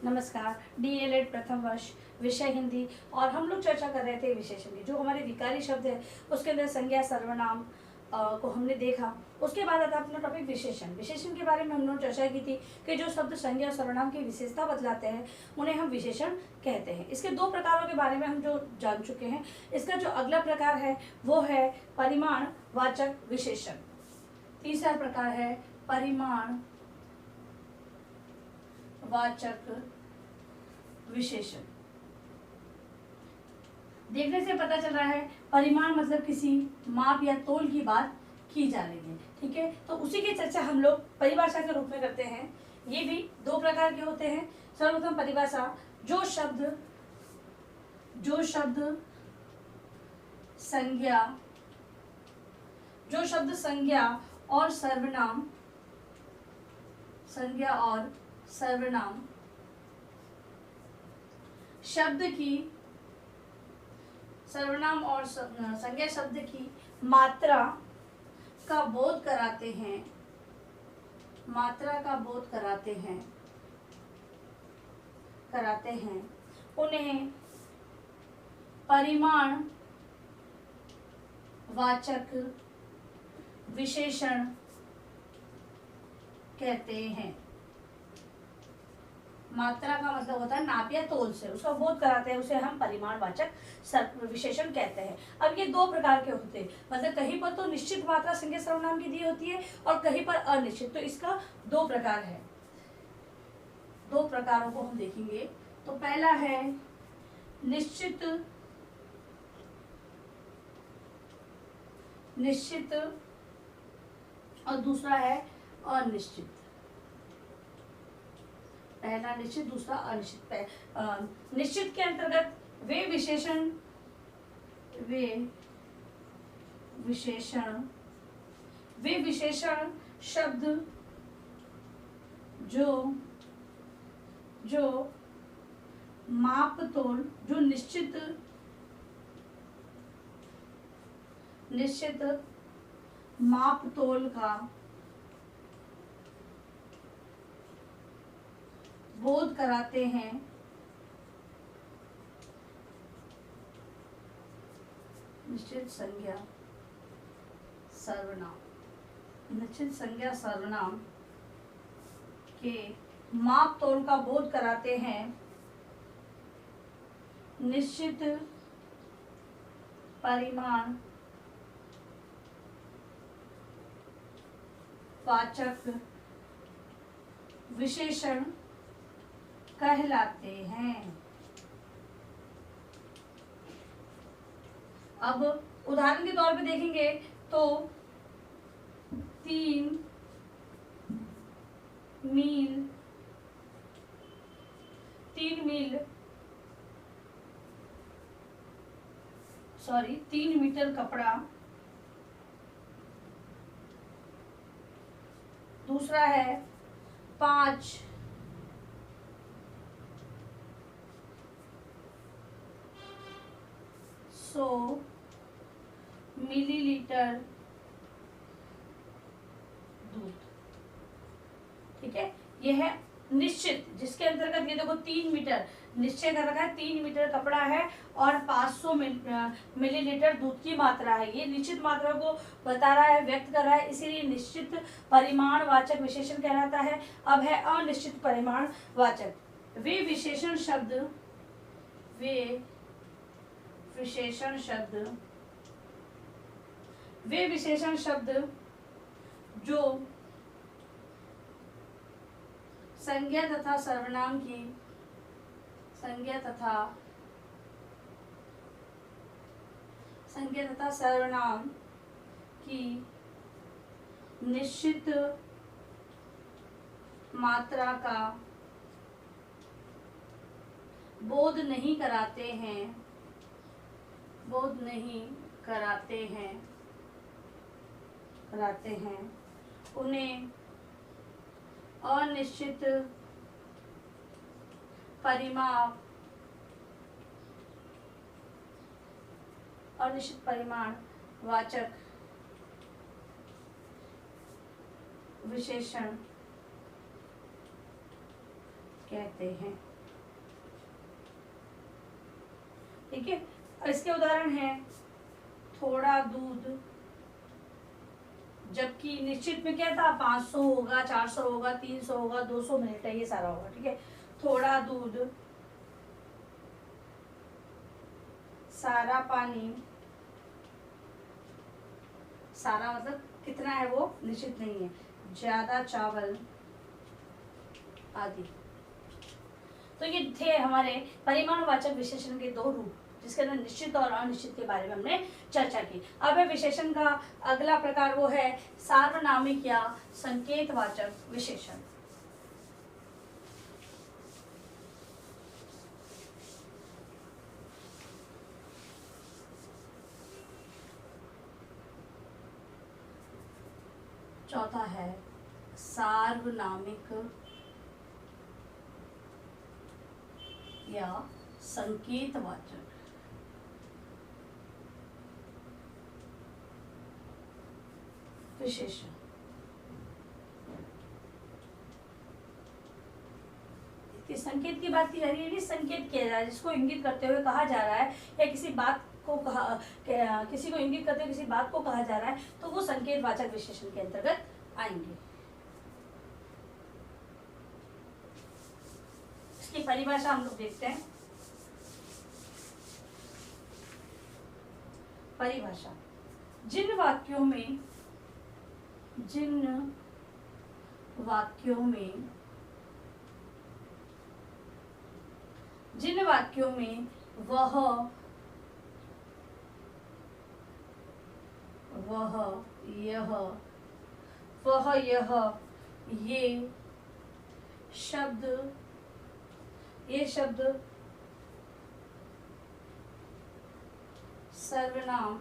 नमस्कार। डीएलएड प्रथम वर्ष, विषय हिंदी। और हम लोग चर्चा कर रहे थे विशेषण की। जो हमारे विकारी शब्द है उसके अंदर संज्ञा सर्वनाम को हमने देखा। उसके बाद आता अपना टॉपिक विशेषण। विशेषण के बारे में हम लोग चर्चा की थी कि जो शब्द संज्ञा और सर्वनाम की विशेषता बतलाते हैं उन्हें हम विशेषण कहते हैं। इसके दो प्रकारों के बारे में हम जो जान चुके हैं। इसका जो अगला प्रकार है वो है परिमाण वाचक विशेषण। तीसरा प्रकार है परिमाण वाचक विशेषण। देखने से पता चल रहा है परिमाण मतलब किसी माप या तोल की बात की जा रही है। ठीक है, तो उसी की चर्चा हम लोग परिभाषा के रूप में करते हैं। ये भी दो प्रकार के होते हैं। सर्वप्रथम परिभाषा, जो शब्द संज्ञा और सर्वनाम शब्द की सर्वनाम और संज्ञा शब्द की मात्रा का बोध कराते हैं उन्हें परिमाण वाचक विशेषण कहते हैं। मात्रा का मतलब होता है नाप या तोल से, उसका बोध कराते हैं, उसे हम परिमाणवाचक विशेषण कहते हैं। अब ये दो प्रकार के होते हैं, मतलब कहीं पर तो निश्चित मात्रा संज्ञा सर्वनाम की दी होती है और कहीं पर अनिश्चित। तो इसका दो प्रकार है। दो प्रकारों को हम देखेंगे। तो पहला है निश्चित और दूसरा है अनिश्चित। पहला निश्चित, दूसरा अनिश्चित। निश्चित के अंतर्गत वे विशेषण शब्द जो माप तोल, जो निश्चित माप तोल का बोध कराते हैं, निश्चित संज्ञा सर्वनाम के माप तोल का बोध कराते हैं निश्चित परिमाण वाचक विशेषण कहलाते हैं। अब उदाहरण के तौर पे देखेंगे तो 3 मीटर कपड़ा, दूसरा है 500 मिलीलीटर दूध। ठीक है, यह है निश्चित, जिसके अंतर्गत ये देखो 3 मीटर निश्चय कर रखा है। 3 मीटर कपड़ा है और 500 मिलीलीटर दूध की मात्रा है। ये निश्चित मात्रा को बता रहा है, व्यक्त कर रहा है, इसीलिए निश्चित परिमाणवाचक विशेषण कहलाता है। अब है अनिश्चित परिमाणवाचक। वे विशेषण शब्द जो संज्ञा तथा सर्वनाम की निश्चित मात्रा का बोध नहीं कराते हैं उन्हें अनिश्चित परिमाण वाचक विशेषण कहते हैं। ठीक है, इसके उदाहरण हैं थोड़ा दूध, जबकि निश्चित में क्या था 500 होगा, 400 होगा, 300 होगा, 200 मिनट है, ये सारा होगा। ठीक है, थोड़ा दूध, सारा पानी, सारा मतलब कितना है वो निश्चित नहीं है, ज्यादा चावल आदि। तो ये थे हमारे परिमाणवाचक विशेषण के 2 रूप, जिसके अंदर निश्चित और अनिश्चित के बारे में हमने चर्चा की। अब है विशेषण का अगला प्रकार, वो है सार्वनामिक या संकेतवाचक विशेषण। चौथा है सार्वनामिक या संकेतवाचक विशेषण। संकेत की बात की जा रही है, संकेत किया जा रहा है जिसको इंगित करते हुए कहा जा रहा है, या किसी बात को किसी को इंगित करते हुए किसी बात को कहा जा रहा है, तो वो संकेतवाचक विशेषण के अंतर्गत आएंगे। इसकी परिभाषा हम लोग देखते हैं। परिभाषा, जिन वाक्यों में वह यह ये शब्द सर्वनाम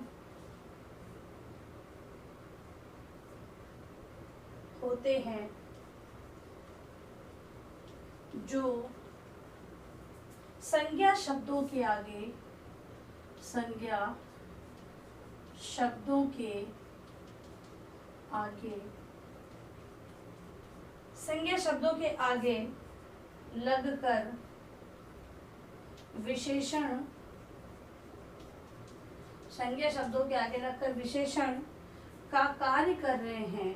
होते हैं, जो संज्ञा शब्दों के आगे लगकर विशेषण का कार्य कर रहे हैं,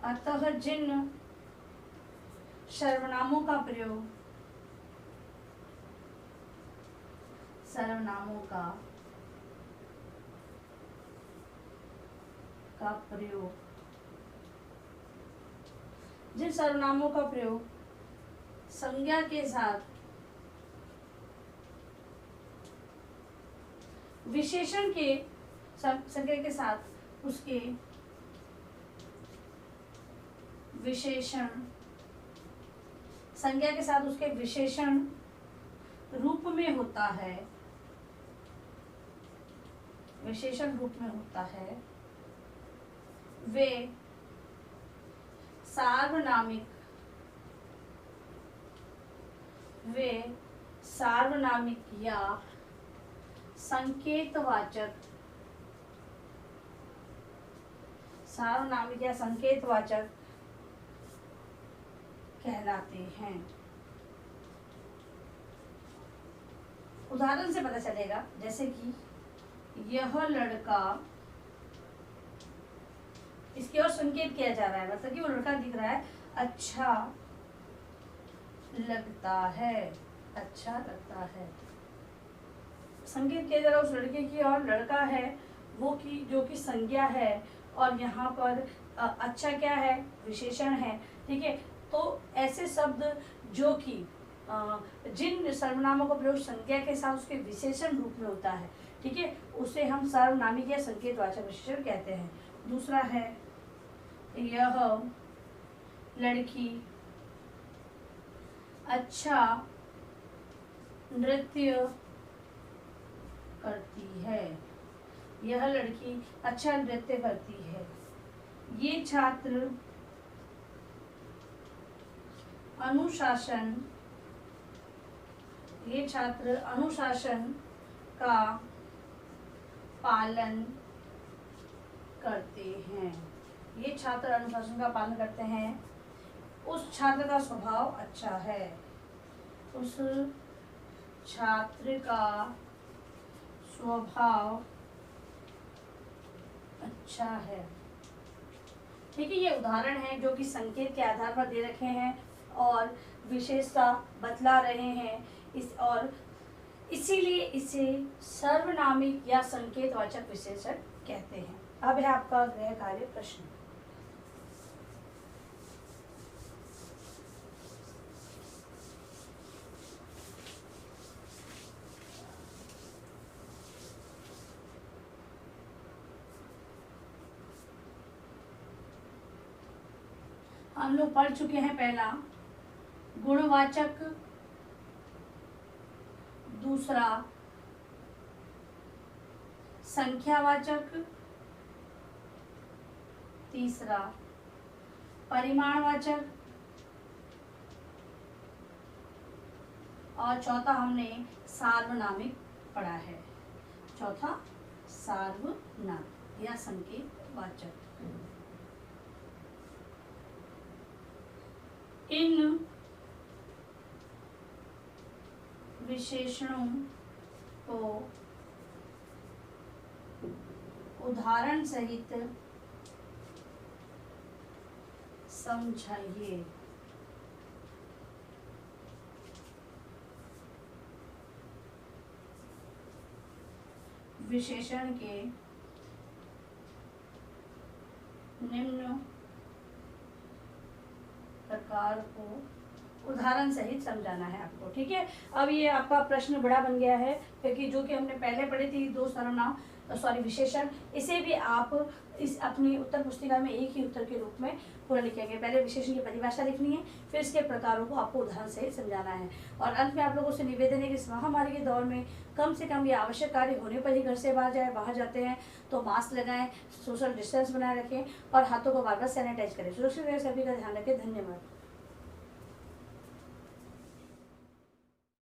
अतः जिन सर्वनामों का प्रयोग संज्ञा के साथ विशेषण के संज्ञा के साथ उसके विशेषण रूप में होता है, वे सार्वनामिक या संकेतवाचक कहलाते हैं। उदाहरण से पता चलेगा, जैसे कि यह लड़का, इसकी ओर संकेत किया जा रहा है, मतलब कि वो लड़का दिख रहा है, अच्छा लगता है। संकेत किया जा रहा है उस लड़के की, और लड़का है वो जो कि संज्ञा है, और यहाँ पर अच्छा क्या है, विशेषण है। ठीक है, तो ऐसे शब्द जो कि जिन सर्वनामों का प्रयोग संज्ञा के साथ उसके विशेषण रूप में होता है, ठीक है, उसे हम सार्वनामिक या संकेतवाचक विशेषण कहते हैं। दूसरा है यह लड़की अच्छा नृत्य करती है। ये छात्र अनुशासन का पालन करते हैं। ये छात्र अनुशासन का पालन करते हैं। उस छात्र का स्वभाव अच्छा है। उस छात्र का स्वभाव अच्छा है। ठीक है, ये उदाहरण है जो कि संकेत के आधार पर दे रखे हैं और विशेषता बतला रहे हैं और इसीलिए इसे सर्वनामिक या संकेतवाचक विशेषण कहते हैं। अब है आपका गृह कार्य प्रश्न। हम लोग पढ़ चुके हैं पहला गुणवाचक, दूसरा संख्यावाचक, तीसरा परिमाणवाचक और चौथा हमने सार्वनामिक पढ़ा है। चौथा सार्वनामिक या संकेतवाचक। इन विशेषणों को उदाहरण सहित समझाइए। विशेषण के निम्न प्रकार को उदाहरण सहित समझाना है आपको। ठीक है, अब ये आपका प्रश्न बड़ा बन गया है क्योंकि जो कि हमने पहले पढ़ी थी दो सर्वनाम विशेषण, इसे भी आप इस अपनी उत्तर पुस्तिका में एक ही उत्तर के रूप में पूरा लिखेंगे। पहले विशेषण की परिभाषा लिखनी है, फिर इसके प्रकारों को आपको उदाहरण से समझाना है। और अंत में आप लोगों से निवेदन है कि इस महामारी के दौर में कम से कम ये आवश्यक कार्य होने पर ही घर से बाहर जाते हैं तो मास्क लगाएं, सोशल डिस्टेंस बनाए रखें और हाथों को बार बार सैनिटाइज करें। सुरक्षित रहे, सभी का ध्यान रखें। धन्यवाद।